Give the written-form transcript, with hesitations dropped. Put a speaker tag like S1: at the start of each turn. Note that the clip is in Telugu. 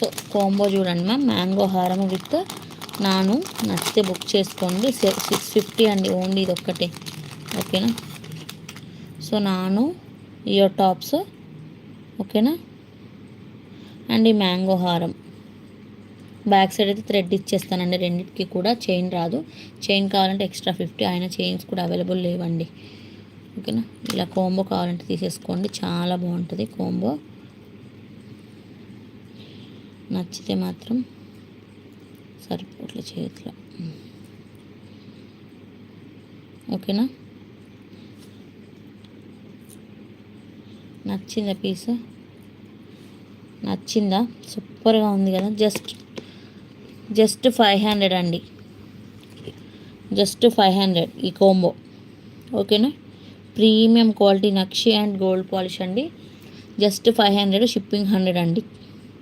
S1: సో కాంబో చూడండి మ్యామ్, మ్యాంగో హారం విత్ నాను. నచ్చితే బుక్ చేసుకోండి. 650 అండి ఓన్లీ, ఇది ఒక్కటే. ఓకేనా. సో నాను ఇయర్ టాప్స్, ఓకేనా. అండ్ ఈ మ్యాంగో హారం బ్యాక్ సైడ్ అయితే థ్రెడ్ ఇచ్చేస్తానండి రెండింటికి కూడా. చైన్ రాదు. చైన్ కావాలంటే ఎక్స్ట్రా 50. ఆయన చైన్స్ కూడా అవైలబుల్ లేవండి. ఓకేనా. ఇలా కాంబో కావాలంటే తీసేసుకోండి, చాలా బాగుంటుంది కాంబో. నచ్చితే మాత్రం సరిపోట్ల చేతిలో. ఓకేనా. నచ్చిందా పీస్? నచ్చిందా? సూపర్గా ఉంది కదా. జస్ట్ 500 అండి, జస్ట్ 500 ఈ కాంబో. ఓకేనా. Premium quality nakshi and gold polish అండి. జస్ట్ 500, షిప్పింగ్ 100 అండి.